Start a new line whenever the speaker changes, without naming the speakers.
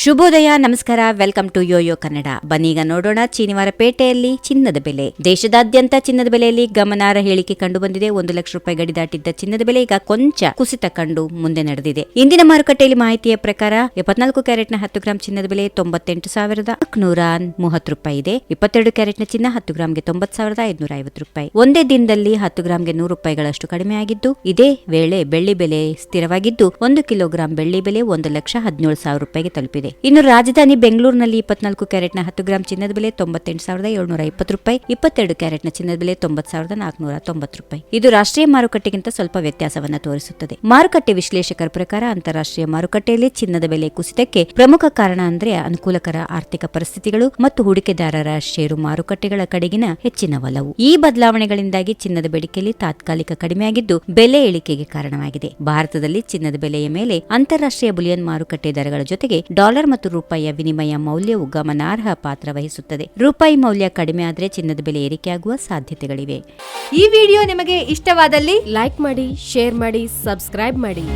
ಶುಭೋದಯ, ನಮಸ್ಕಾರ. Welcome to Yoyo Kannada. ಬನ್ನೀಗ ನೋಡೋಣ ಶನಿವಾರ ಪೇಟೆಯಲ್ಲಿ ಚಿನ್ನದ ಬೆಲೆ. ದೇಶದಾದ್ಯಂತ ಚಿನ್ನದ ಬೆಲೆಯಲ್ಲಿ ಗಮನಾರ್ಹ ಇಳಿಕೆ ಕಂಡು ಬಂದಿದೆ. 1 ಲಕ್ಷ ರೂಪಾಯಿ ಗಡಿ ದಾಟಿದ್ದ ಚಿನ್ನದ ಬೆಲೆ ಈಗ ಕೊಂಚ ಕುಸಿತ ಕಂಡು ಮುಂದೆ ನಡೆದಿದೆ. ಇಂದಿನ ಮಾರುಕಟ್ಟೆಯಲ್ಲಿ ಮಾಹಿತಿಯ ಪ್ರಕಾರ 24 ಕ್ಯಾರೆಟ್ನ 10 ಗ್ರಾಂ ಚಿನ್ನದ ಬೆಲೆ 98,430 ರೂಪಾಯಿ ಇದೆ. 22 ಕ್ಯಾರೆಟ್ನ ಚಿನ್ನ 10 ಗ್ರಾಂಗೆ 90,550 ರೂಪಾಯಿ. ಒಂದೇ ದಿನದಲ್ಲಿ 10 ಗ್ರಾಂಗೆ 100 ರೂಪಾಯಿಗಳಷ್ಟು ಕಡಿಮೆಯಾಗಿದ್ದು, ಇದೇ ವೇಳೆ ಬೆಳ್ಳಿ ಬೆಲೆ ಸ್ಥಿರವಾಗಿದ್ದು 1 ಕಿಲೋಗ್ರಾಂ ಬೆಳ್ಳಿ ಬೆಲೆ 1,17,000 ರೂಪಾಯಿಗೆ ತಲುಪಿದೆ. ಇನ್ನು ರಾಜಧಾನಿ ಬೆಂಗಳೂರಿನಲ್ಲಿ 24 ಕ್ಯಾರೆಟ್ನ 10 ಗ್ರಾಂ ಚಿನ್ನದ ಬೆಲೆ 98,720 ರೂಪಾಯಿ, 22 ಕ್ಯಾರೆಟ್ನ ಚಿನ್ನದ ಬೆಲೆ 90,490 ರೂಪಾಯಿ. ಇದು ರಾಷ್ಟ್ರೀಯ ಮಾರುಕಟ್ಟೆಗಿಂತ ಸ್ವಲ್ಪ ವ್ಯತ್ಯಾಸವನ್ನ ತೋರಿಸುತ್ತದೆ. ಮಾರುಕಟ್ಟೆ ವಿಶ್ಲೇಷಕರ ಪ್ರಕಾರ ಅಂತಾರಾಷ್ಟ್ರೀಯ ಮಾರುಕಟ್ಟೆಯಲ್ಲಿ ಚಿನ್ನದ ಬೆಲೆ ಕುಸಿತಕ್ಕೆ ಪ್ರಮುಖ ಕಾರಣ ಅಂದ್ರೆ ಅನುಕೂಲಕರ ಆರ್ಥಿಕ ಪರಿಸ್ಥಿತಿಗಳು ಮತ್ತು ಹೂಡಿಕೆದಾರರ ಷೇರು ಮಾರುಕಟ್ಟೆಗಳ ಕಡೆಗಿನ ಹೆಚ್ಚಿನ ಒಲವು. ಈ ಬದಲಾವಣೆಗಳಿಂದಾಗಿ ಚಿನ್ನದ ಬೇಡಿಕೆಯಲ್ಲಿ ತಾತ್ಕಾಲಿಕ ಕಡಿಮೆಯಾಗಿದ್ದು ಬೆಲೆ ಇಳಿಕೆಗೆ ಕಾರಣವಾಗಿದೆ. ಭಾರತದಲ್ಲಿ ಚಿನ್ನದ ಬೆಲೆಯ ಮೇಲೆ ಅಂತಾರಾಷ್ಟ್ರೀಯ ಬುಲಿಯನ್ ಮಾರುಕಟ್ಟೆ ದರಗಳ ಜೊತೆಗೆ ಡಾಲರ್ ಮತ್ತು ರೂಪಾಯಿಯ ವಿನಿಮಯ ಮೌಲ್ಯವು ಗಮನಾರ್ಹ ಪಾತ್ರ ವಹಿಸುತ್ತದೆ. ರೂಪಾಯಿ ಮೌಲ್ಯ ಕಡಿಮೆ ಆದರೆ ಚಿನ್ನದ ಬೆಲೆ ಏರಿಕೆಯಾಗುವ ಸಾಧ್ಯತೆಗಳಿವೆ.
ಈ ವಿಡಿಯೋ ನಿಮಗೆ ಇಷ್ಟವಾದಲ್ಲಿ ಲೈಕ್ ಮಾಡಿ, ಶೇರ್ ಮಾಡಿ, ಸಬ್ಸ್ಕ್ರೈಬ್ ಮಾಡಿ.